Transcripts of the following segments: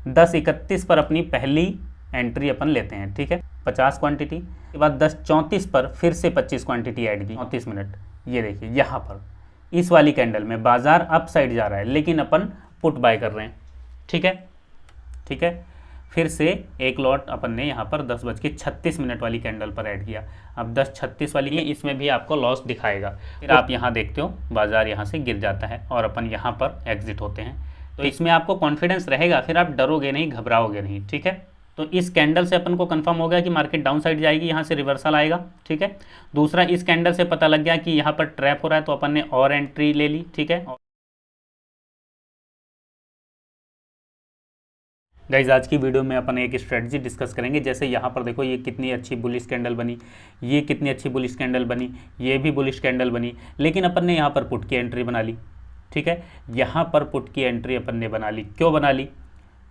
10:31 पर अपनी पहली एंट्री अपन लेते हैं, ठीक है, 50 क्वांटिटी के बाद 10:34 पर फिर से 25 क्वांटिटी ऐड की, 34 मिनट। ये देखिए यहाँ पर इस वाली कैंडल में बाजार अप साइड जा रहा है लेकिन अपन पुट बाय कर रहे हैं, ठीक है, ठीक है। फिर से एक लॉट अपन ने यहाँ पर 10:36 वाली कैंडल पर ऐड किया। अब 10:36 वाली है, इसमें भी आपको लॉस दिखाएगा। फिर आप यहाँ देखते हो बाजार यहाँ से गिर जाता है और अपन यहाँ पर एग्जिट होते हैं। तो इसमें आपको कॉन्फिडेंस रहेगा, फिर आप डरोगे नहीं, घबराओगे नहीं, ठीक है। तो इस कैंडल से अपन को कंफर्म हो गया कि मार्केट डाउन साइड जाएगी, यहाँ से रिवर्सल आएगा, ठीक है। दूसरा, इस कैंडल से पता लग गया कि यहाँ पर ट्रैप हो रहा है, तो अपन ने और एंट्री ले ली, ठीक है। गाइज आज की वीडियो में अपन एक स्ट्रेटजी डिस्कस करेंगे। जैसे यहाँ पर देखो ये कितनी अच्छी बुलिश कैंडल बनी, ये कितनी अच्छी बुलिश कैंडल बनी, ये भी बुलिश कैंडल बनी, लेकिन अपन ने यहाँ पर पुट की एंट्री बना ली, ठीक है। यहाँ पर पुट की एंट्री अपन ने बना ली, क्यों बना ली,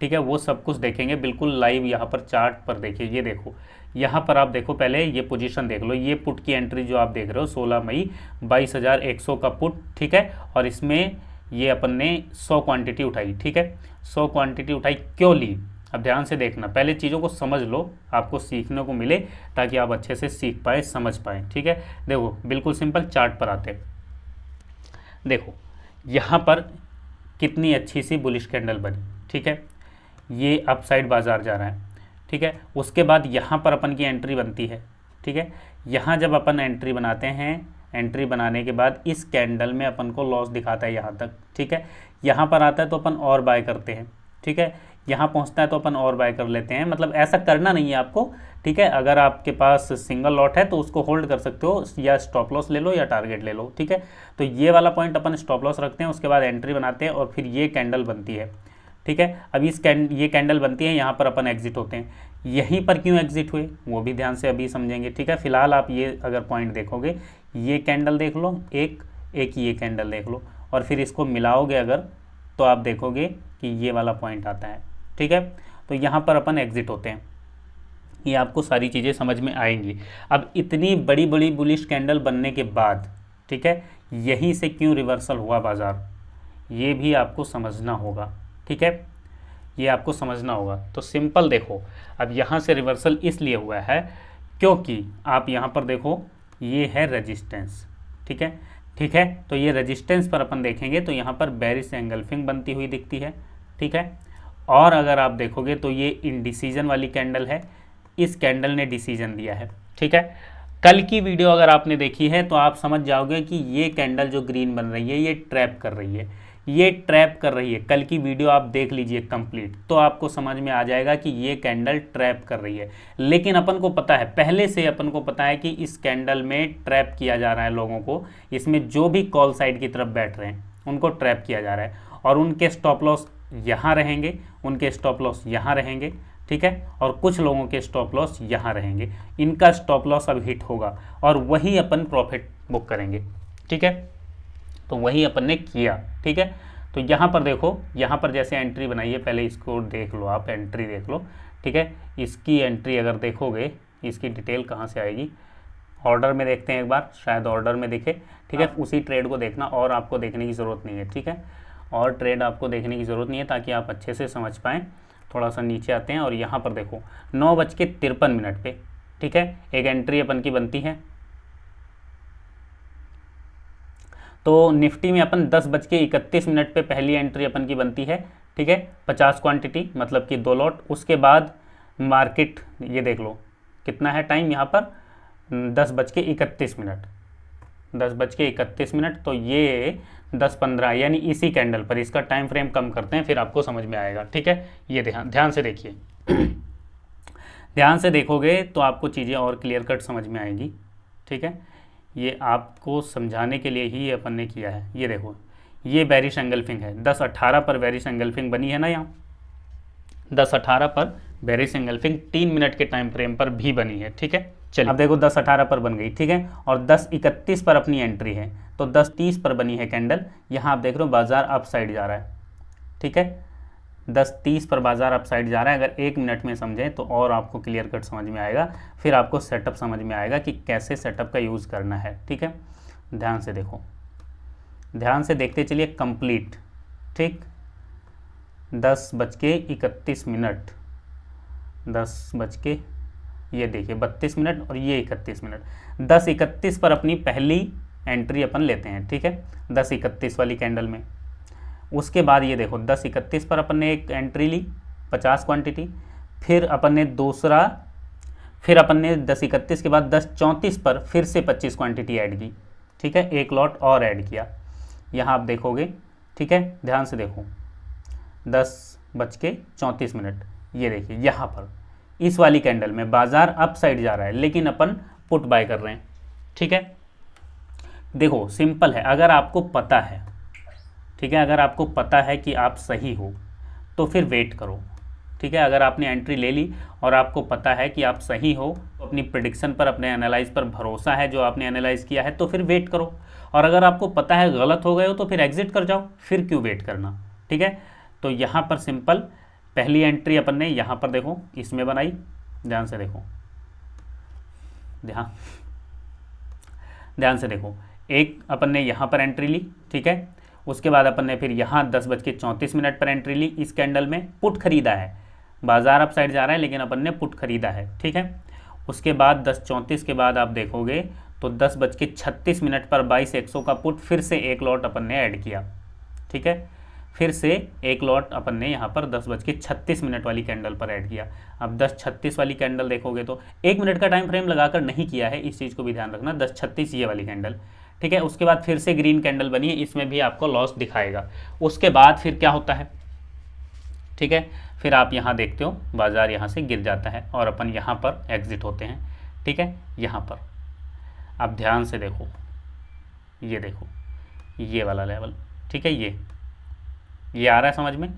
ठीक है, वो सब कुछ देखेंगे बिल्कुल लाइव। यहाँ पर चार्ट पर देखिए, ये देखो यहाँ पर आप देखो, पहले ये पोजीशन देख लो। ये पुट की एंट्री जो आप देख रहे हो 16 मई 22,100 का पुट, ठीक है। और इसमें ये अपन ने 100 क्वांटिटी उठाई, ठीक है, 100 क्वांटिटी उठाई, क्यों ली, अब ध्यान से देखना, पहले चीज़ों को समझ लो, आपको सीखने को मिले ताकि आप अच्छे से सीख पाए, समझ पाए, ठीक है। देखो बिल्कुल सिंपल चार्ट पर आते, देखो यहाँ पर कितनी अच्छी सी बुलिश कैंडल बनी, ठीक है, ये अप साइड बाजार जा रहा है, ठीक है। उसके बाद यहाँ पर अपन की एंट्री बनती है, ठीक है। यहाँ जब अपन एंट्री बनाते हैं, एंट्री बनाने के बाद इस कैंडल में अपन को लॉस दिखाता है यहाँ तक, ठीक है। यहाँ पर आता है तो अपन और बाय करते हैं, ठीक है। यहाँ पहुँचता है तो अपन और बाय कर लेते हैं, मतलब ऐसा करना नहीं है आपको, ठीक है। अगर आपके पास सिंगल लॉट है तो उसको होल्ड कर सकते हो, या स्टॉप लॉस ले लो या टारगेट ले लो, ठीक है। तो ये वाला पॉइंट अपन स्टॉप लॉस रखते हैं, उसके बाद एंट्री बनाते हैं और फिर ये कैंडल बनती है, ठीक है। अब ये कैंडल बनती है, यहाँ पर अपन एग्जिट होते हैं। यहीं पर क्यों एग्जिट हुए वो भी ध्यान से अभी समझेंगे, ठीक है। फिलहाल आप ये अगर पॉइंट देखोगे, ये कैंडल देख लो, एक ये कैंडल देख लो, और फिर इसको मिलाओगे अगर, तो आप देखोगे कि ये वाला पॉइंट आता है, ठीक है। तो यहाँ पर अपन एग्जिट होते हैं, ये आपको सारी चीज़ें समझ में आएंगी। अब इतनी बड़ी बड़ी बुलिश कैंडल बनने के बाद, ठीक है, यहीं से क्यों रिवर्सल हुआ बाजार, ये भी आपको समझना होगा, ठीक है, ये आपको समझना होगा। तो सिंपल देखो, अब यहाँ से रिवर्सल इसलिए हुआ है क्योंकि आप यहाँ पर देखो, ये है रेजिस्टेंस, ठीक है, ठीक है। तो ये रेजिस्टेंस पर अपन देखेंगे तो यहाँ पर बेरिश एंगल्फिंग बनती हुई दिखती है, ठीक है। और अगर आप देखोगे तो ये इनडिसीजन वाली कैंडल है, इस कैंडल ने डिसीजन दिया है, ठीक है। कल की वीडियो अगर आपने देखी है तो आप समझ जाओगे कि ये कैंडल जो ग्रीन बन रही है ये ट्रैप कर रही है, ये ट्रैप कर रही है। कल की वीडियो आप देख लीजिए कंप्लीट, तो आपको समझ में आ जाएगा कि ये कैंडल ट्रैप कर रही है। लेकिन अपन को पता है, पहले से अपन को पता है कि इस कैंडल में ट्रैप किया जा रहा है लोगों को, इसमें जो भी कॉल साइड की तरफ बैठ रहे हैं उनको ट्रैप किया जा रहा है, और उनके स्टॉप लॉस यहाँ रहेंगे, उनके स्टॉप लॉस यहाँ रहेंगे, ठीक है। और कुछ लोगों के स्टॉप लॉस यहाँ रहेंगे, इनका स्टॉप लॉस अब हिट होगा और वही अपन प्रॉफिट बुक करेंगे, ठीक है। तो वही अपन ने किया, ठीक है। तो यहाँ पर देखो, यहाँ पर जैसे एंट्री बनाई है, पहले इसको देख लो, आप एंट्री देख लो, ठीक है। इसकी एंट्री अगर देखोगे, इसकी डिटेल कहाँ से आएगी, ऑर्डर में देखते हैं एक बार, शायद ऑर्डर में दिखे, ठीक है। उसी ट्रेड को देखना, और आपको देखने की ज़रूरत नहीं है, ठीक है, और ट्रेड आपको देखने की ज़रूरत नहीं है ताकि आप अच्छे से समझ पाएँ। थोड़ा सा नीचे आते हैं और यहाँ पर देखो 9:53 पे, ठीक है, एक एंट्री अपन की बनती है। तो निफ्टी में अपन 10:31 पे पहली एंट्री अपन की बनती है, ठीक है, 50 क्वांटिटी, मतलब कि 2 लॉट। उसके बाद मार्केट, ये देख लो कितना है टाइम यहाँ पर, 10:31, 10:31। तो ये 10:15 यानी इसी कैंडल पर, इसका टाइम फ्रेम कम करते हैं फिर आपको समझ में आएगा, ठीक है। ये ध्यान से देखिए ध्यान से देखोगे तो आपको चीज़ें और क्लियर कट समझ में आएंगी, ठीक है। ये आपको समझाने के लिए ही अपन ने किया है। ये देखो, ये बेरिश एंगल्फिंग है, 10:18 पर बेरिश एंगल्फिंग बनी है ना, यहाँ 10:18 पर बेरिश एंगल्फिंग 3 मिनट के टाइम फ्रेम पर भी बनी है, ठीक है। चलिए अब देखो 10:18 पर बन गई, ठीक है, और 10:31 पर अपनी एंट्री है, तो 10:30 पर बनी है कैंडल। यहाँ आप देख रहे हो बाजार अप साइड जा रहा है, ठीक है, 10:30 पर बाजार अप साइड जा रहा है। अगर 1 मिनट में समझें तो और आपको क्लियर कट समझ में आएगा, फिर आपको सेटअप समझ में आएगा कि कैसे सेटअप का यूज़ करना है, ठीक है। ध्यान से देखो, ध्यान से देखते चलिए कंप्लीट, ठीक। 10:31, 10 ये देखिए 32 मिनट और ये 31 मिनट। 10:31 पर अपनी पहली एंट्री अपन लेते हैं, ठीक है, 10:31 वाली कैंडल में। उसके बाद ये देखो 10:31 पर अपन ने एक एंट्री ली 50 क्वांटिटी, फिर अपन ने 10:31 के बाद 10:34 पर फिर से 25 क्वांटिटी ऐड की, ठीक है, एक लॉट और ऐड किया। यहाँ आप देखोगे, ठीक है, ध्यान से देखो 10:34, ये देखिए यहाँ पर इस वाली कैंडल में बाजार अप साइड जा रहा है लेकिन अपन पुट बाय कर रहे हैं, ठीक है। देखो सिंपल है, अगर आपको पता है, ठीक है, अगर आपको पता है कि आप सही हो तो फिर वेट करो, ठीक है। अगर आपने एंट्री ले ली और आपको पता है कि आप सही हो, तो अपनी प्रेडिक्शन पर, अपने एनालाइज पर भरोसा है जो आपने एनालाइज किया है, तो फिर वेट करो। और अगर आपको पता है गलत हो गए हो तो फिर एग्जिट कर जाओ, फिर क्यों वेट करना, ठीक है। तो यहाँ पर सिंपल पहली एंट्री अपन ने यहाँ पर देखो इसमें बनाई, ध्यान से देखो, ध्यान से देखो, एक अपन ने यहाँ पर एंट्री ली, ठीक है। उसके बाद अपन ने फिर यहाँ 10:34 पर एंट्री ली, इस कैंडल में पुट खरीदा है, बाजार अप साइड जा रहा है लेकिन अपन ने पुट खरीदा है, ठीक है। उसके बाद 10:34 के बाद आप देखोगे तो 10:36 पर 22,100 का पुट फिर से एक लॉट अपन ने ऐड किया, ठीक है, फिर से एक लॉट अपन ने यहाँ पर 10:36 वाली कैंडल पर ऐड किया। अब 10:36 वाली कैंडल देखोगे तो 1 मिनट का टाइम फ्रेम लगाकर नहीं किया है, इस चीज़ को भी ध्यान रखना, 10:36 ये वाली कैंडल, ठीक है। उसके बाद फिर से ग्रीन कैंडल बनी है, इसमें भी आपको लॉस दिखाएगा। उसके बाद फिर क्या होता है, ठीक है, फिर आप यहाँ देखते हो बाजार यहाँ से गिर जाता है और अपन यहाँ पर एग्जिट होते हैं, ठीक है। यहाँ पर आप ध्यान से देखो, ये देखो ये वाला लेवल, ठीक है, ये आ रहा है समझ में,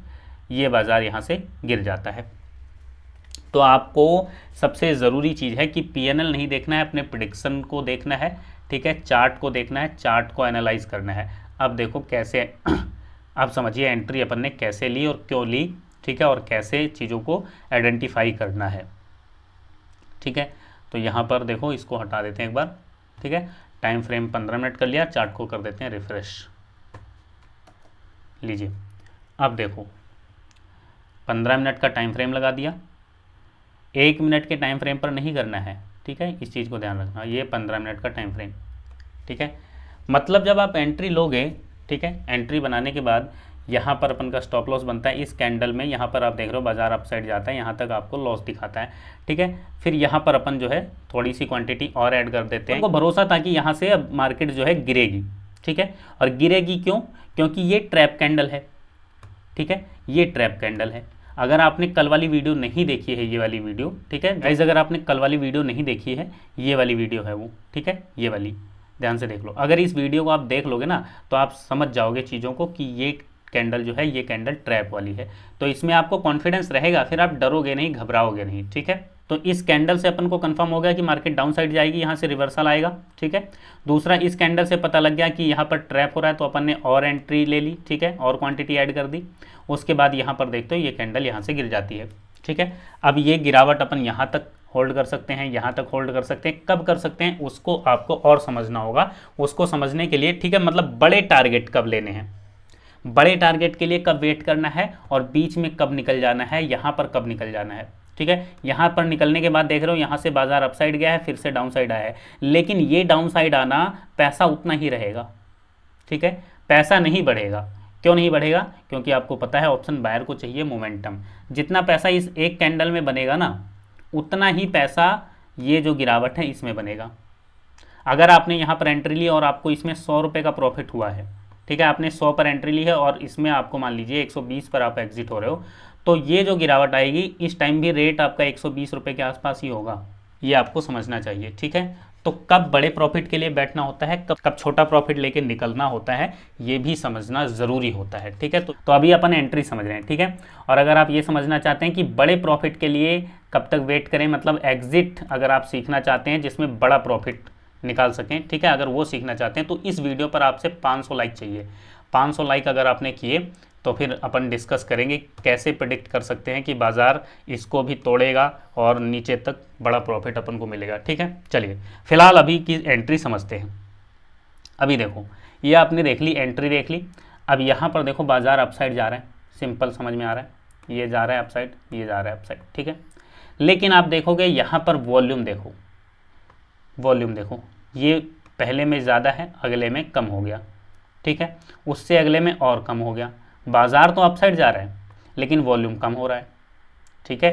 ये बाजार यहाँ से गिर जाता है। तो आपको सबसे ज़रूरी चीज़ है कि पीएनएल नहीं देखना है, अपने प्रेडिक्शन को देखना है, ठीक है, चार्ट को देखना है, चार्ट को एनालाइज करना है। अब देखो कैसे आप समझिए एंट्री अपन ने कैसे ली और क्यों ली, ठीक है, और कैसे चीज़ों को आइडेंटिफाई करना है, ठीक है। तो यहाँ पर देखो इसको हटा देते हैं एक बार, ठीक है, टाइम फ्रेम 15 मिनट कर लिया, चार्ट को कर देते हैं रिफ्रेश, लीजिए। अब देखो 15 मिनट का टाइम फ्रेम लगा दिया, 1 मिनट के टाइम फ्रेम पर नहीं करना है, ठीक है, इस चीज़ को ध्यान रखना, ये 15 मिनट का टाइम फ्रेम, ठीक है। मतलब जब आप एंट्री लोगे, ठीक है, एंट्री बनाने के बाद यहाँ पर अपन का स्टॉप लॉस बनता है इस कैंडल में, यहाँ पर आप देख रहे हो बाजार अप साइड जाता है, यहाँ तक आपको लॉस दिखाता है, ठीक है। फिर यहाँ पर अपन जो है थोड़ी सी क्वांटिटी और ऐड कर देते हैं, आपको भरोसा था कि यहाँ से अब मार्केट जो है गिरेगी, ठीक है। और गिरेगी क्यों, क्योंकि ये ट्रैप कैंडल है, ठीक है, ये ट्रैप कैंडल है। अगर आपने कल वाली वीडियो नहीं देखी है, ये वाली वीडियो, ठीक है गाइस, अगर आपने कल वाली वीडियो नहीं देखी है, ये वाली वीडियो है वो, ठीक है, ये वाली ध्यान से देख लो। अगर इस वीडियो को आप देख लोगे ना तो आप समझ जाओगे चीज़ों को कि ये कैंडल जो है ये कैंडल ट्रैप वाली है, तो इसमें आपको कॉन्फिडेंस रहेगा, फिर आप डरोगे नहीं, घबराओगे नहीं, ठीक है। तो इस कैंडल से अपन को कंफर्म हो गया कि मार्केट डाउन साइड जाएगी, यहाँ से रिवर्सल आएगा, ठीक है। दूसरा, इस कैंडल से पता लग गया कि यहाँ पर ट्रैप हो रहा है, तो अपन ने और एंट्री ले ली, ठीक है, और क्वांटिटी ऐड कर दी। उसके बाद यहाँ पर देखते हो ये कैंडल यहाँ से गिर जाती है, ठीक है। अब ये गिरावट अपन यहाँ तक होल्ड कर सकते हैं, यहाँ तक होल्ड कर सकते हैं, कब कर सकते हैं उसको आपको और समझना होगा। उसको समझने के लिए, ठीक है, मतलब बड़े टारगेट कब लेने हैं, बड़े टारगेट के लिए कब वेट करना है और बीच में कब निकल जाना है, यहाँ पर कब निकल जाना है, ठीक है। यहाँ पर निकलने के बाद देख रहे हो यहाँ से बाजार अपसाइड गया है, फिर से डाउन साइड आया है, लेकिन ये डाउन साइड आना पैसा उतना ही रहेगा, ठीक है, पैसा नहीं बढ़ेगा। क्यों नहीं बढ़ेगा, क्योंकि आपको पता है ऑप्शन बायर को चाहिए मोमेंटम, जितना पैसा इस एक कैंडल में बनेगा ना उतना ही पैसा ये जो गिरावट है इसमें बनेगा। अगर आपने यहाँ पर एंट्री ली और आपको इसमें 100 रुपये का प्रॉफिट हुआ है, ठीक है, आपने 100 पर एंट्री ली है और इसमें आपको मान लीजिए 120 पर आप एग्जिट हो रहे हो, तो ये जो गिरावट आएगी इस टाइम भी रेट आपका 120 रुपये के आसपास ही होगा, ये आपको समझना चाहिए, ठीक है। तो कब बड़े प्रॉफिट के लिए बैठना होता है, कब छोटा प्रॉफिट लेके निकलना होता है, ये भी समझना ज़रूरी होता है, ठीक है। तो अभी अपन एंट्री समझ रहे हैं, ठीक है। और अगर आप ये समझना चाहते हैं कि बड़े प्रॉफिट के लिए कब तक वेट करें, मतलब एग्जिट अगर आप सीखना चाहते हैं जिसमें बड़ा प्रॉफिट निकाल सकें, ठीक है, अगर वो सीखना चाहते हैं तो इस वीडियो पर आपसे 500 लाइक चाहिए। 500 लाइक अगर आपने किए तो फिर अपन डिस्कस करेंगे कैसे प्रेडिक्ट कर सकते हैं कि बाज़ार इसको भी तोड़ेगा और नीचे तक बड़ा प्रॉफिट अपन को मिलेगा, ठीक है। चलिए फिलहाल अभी की एंट्री समझते हैं। अभी देखो ये आपने देख ली, एंट्री देख ली। अब यहाँ पर देखो बाज़ार अपसाइड जा रहा है, सिंपल समझ में आ रहा है, ये जा रहा है अपसाइड, ये जा रहा है अपसाइड, ठीक है। लेकिन आप देखोगे यहाँ पर वॉल्यूम देखो, वॉल्यूम देखो, ये पहले में ज़्यादा है, अगले में कम हो गया, ठीक है, उससे अगले में और कम हो गया। बाजार तो अपसाइड जा रहा है लेकिन वॉल्यूम कम हो रहा है, ठीक है।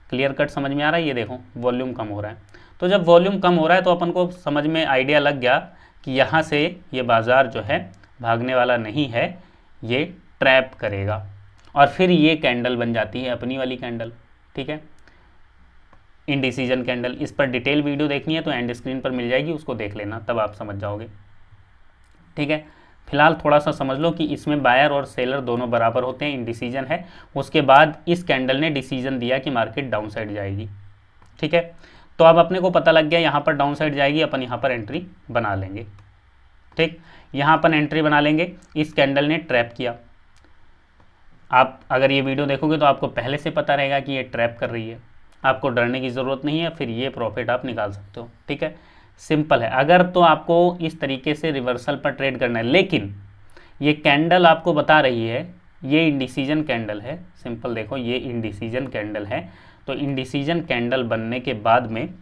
क्लियर कट समझ में आ रहा है, ये देखो वॉल्यूम कम हो रहा है। तो जब वॉल्यूम कम हो रहा है तो अपन को समझ में आइडिया लग गया कि यहाँ से ये बाजार जो है भागने वाला नहीं है, ये ट्रैप करेगा, और फिर ये कैंडल बन जाती है अपनी वाली कैंडल, ठीक है, इंडिसीजन कैंडल। इस पर डिटेल वीडियो देखनी है तो एंड स्क्रीन पर मिल जाएगी, उसको देख लेना, तब आप समझ जाओगे, ठीक है। फिलहाल थोड़ा सा समझ लो कि इसमें बायर और सेलर दोनों बराबर होते हैं, इंडिसीजन है। उसके बाद इस कैंडल ने डिसीजन दिया कि मार्केट डाउन साइड जाएगी, ठीक है। तो अब अपने को पता लग गया यहाँ पर डाउन साइड जाएगी, अपन यहाँ पर एंट्री बना लेंगे, ठीक। यहाँ अपन एंट्री बना लेंगे, इस कैंडल ने ट्रैप किया। आप अगर ये वीडियो देखोगे तो आपको पहले से पता रहेगा कि ये ट्रैप कर रही है, आपको डरने की ज़रूरत नहीं है, फिर ये प्रॉफिट आप निकाल सकते हो, ठीक है। सिंपल है। अगर तो आपको इस तरीके से रिवर्सल पर ट्रेड करना है, लेकिन ये कैंडल आपको बता रही है ये इंडिसीजन कैंडल है, सिंपल देखो ये इंडिसीजन कैंडल है, तो इंडिसीजन कैंडल बनने के बाद में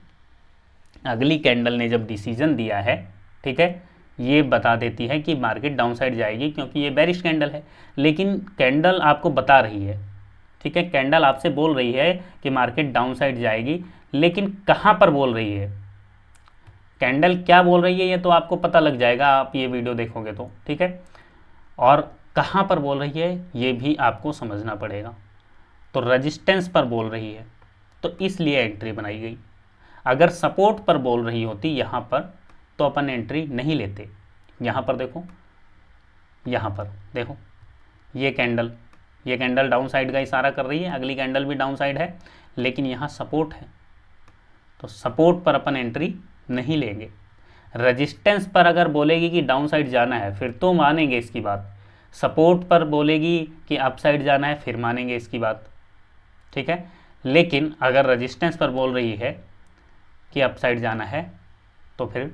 अगली कैंडल ने जब डिसीजन दिया है, ठीक है, ये बता देती है कि मार्केट डाउन साइड जाएगी क्योंकि ये बेरिश कैंडल है। लेकिन कैंडल आपको बता रही है, ठीक है, कैंडल आपसे बोल रही है कि मार्केट डाउन साइड जाएगी, लेकिन कहाँ पर बोल रही है, कैंडल क्या बोल रही है ये तो आपको पता लग जाएगा, आप ये वीडियो देखोगे तो, ठीक है। और कहाँ पर बोल रही है ये भी आपको समझना पड़ेगा। तो रेजिस्टेंस पर बोल रही है तो इसलिए एंट्री बनाई गई। अगर सपोर्ट पर बोल रही होती यहाँ पर तो अपन एंट्री नहीं लेते। यहाँ पर देखो, यहाँ पर देखो, ये कैंडल डाउन साइड का इशारा कर रही है, अगली कैंडल भी डाउन साइड है, लेकिन यहाँ सपोर्ट है, तो सपोर्ट पर अपन एंट्री नहीं लेंगे। रेजिस्टेंस पर अगर बोलेगी कि डाउन साइड जाना है फिर तो मानेंगे इसकी बात, सपोर्ट पर बोलेगी कि अप साइड जाना है फिर मानेंगे इसकी बात, ठीक है। लेकिन अगर रेजिस्टेंस पर बोल रही है कि अप साइड जाना है तो फिर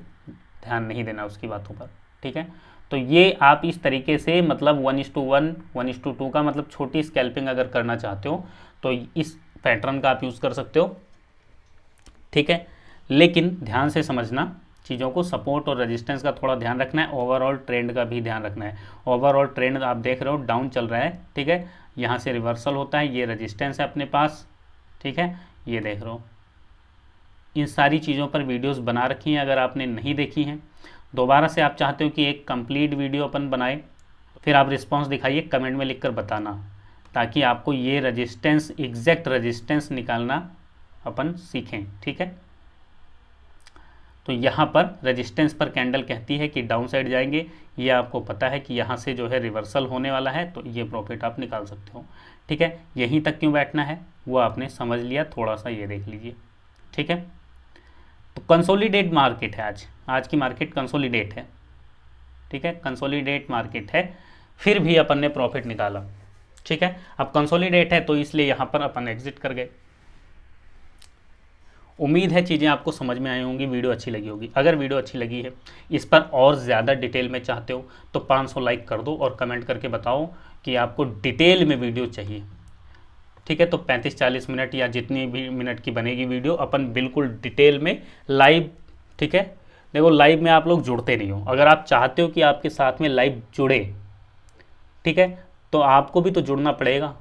ध्यान नहीं देना उसकी बातों पर, ठीक है। तो ये आप इस तरीके से मतलब 1:1, 1:2 का मतलब छोटी स्कैल्पिंग अगर करना चाहते हो तो इस पैटर्न का आप यूज़ कर सकते हो, ठीक है। लेकिन ध्यान से समझना चीज़ों को, सपोर्ट और रेजिस्टेंस का थोड़ा ध्यान रखना है, ओवरऑल ट्रेंड का भी ध्यान रखना है। ओवरऑल ट्रेंड आप देख रहे हो डाउन चल रहा है, ठीक है, यहाँ से रिवर्सल होता है, ये रेजिस्टेंस है अपने पास, ठीक है, ये देख रहे हो। इन सारी चीज़ों पर वीडियोस बना रखी हैं, अगर आपने नहीं देखी हैं दोबारा से आप चाहते हो कि एक कंप्लीट वीडियो अपन बनाए, फिर आप रिस्पांस दिखाइए, कमेंट में लिखकर बताना, ताकि आपको ये रेजिस्टेंस, एग्जैक्ट रेजिस्टेंस निकालना अपन सीखें, ठीक है। तो यहाँ पर रेजिस्टेंस पर कैंडल कहती है कि डाउन साइड जाएंगे, ये आपको पता है कि यहाँ से जो है रिवर्सल होने वाला है, तो ये प्रॉफिट आप निकाल सकते हो, ठीक है। यहीं तक क्यों बैठना है वो आपने समझ लिया, थोड़ा सा ये देख लीजिए, ठीक है। तो कंसोलिडेट मार्केट है आज की मार्केट कंसोलिडेट है, ठीक है, कंसोलिडेट मार्केट है, फिर भी अपन ने प्रॉफिट निकाला, ठीक है। अब कंसोलिडेट है तो इसलिए यहाँ पर अपन एग्जिट कर गए। उम्मीद है चीज़ें आपको समझ में आई होंगी, वीडियो अच्छी लगी होगी। अगर वीडियो अच्छी लगी है, इस पर और ज़्यादा डिटेल में चाहते हो तो 500 लाइक कर दो और कमेंट करके बताओ कि आपको डिटेल में वीडियो चाहिए, ठीक है। तो 35-40 मिनट या जितनी भी मिनट की बनेगी वीडियो, अपन बिल्कुल डिटेल में लाइव, ठीक है। देखो लाइव में आप लोग जुड़ते नहीं हो, अगर आप चाहते हो कि आपके साथ में लाइव जुड़े, ठीक है, तो आपको भी तो जुड़ना पड़ेगा।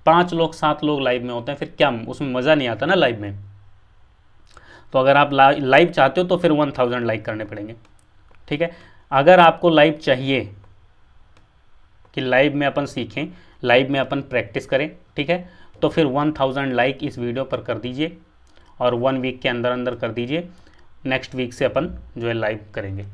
5 लोग 7 लोग लाइव में होते हैं, फिर क्या उसमें मज़ा नहीं आता ना लाइव में। तो अगर आप लाइव चाहते हो तो फिर 1000 लाइक करने पड़ेंगे, ठीक है। अगर आपको लाइव चाहिए कि लाइव में अपन सीखें, लाइव में अपन प्रैक्टिस करें, ठीक है, तो फिर 1000 लाइक इस वीडियो पर कर दीजिए और 1 वीक के अंदर अंदर कर दीजिए। नेक्स्ट वीक से अपन जो है लाइव करेंगे।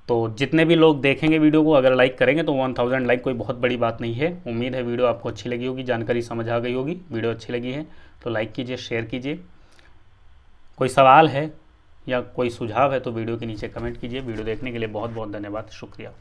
तो जितने भी लोग देखेंगे वीडियो को अगर लाइक करेंगे तो 1000 लाइक कोई बहुत बड़ी बात नहीं है। उम्मीद है वीडियो आपको अच्छी लगी होगी, जानकारी समझ आ गई होगी। वीडियो अच्छी लगी है तो लाइक कीजिए, शेयर कीजिए। कोई सवाल है या कोई सुझाव है तो वीडियो के नीचे कमेंट कीजिए। वीडियो देखने के लिए बहुत बहुत धन्यवाद, शुक्रिया।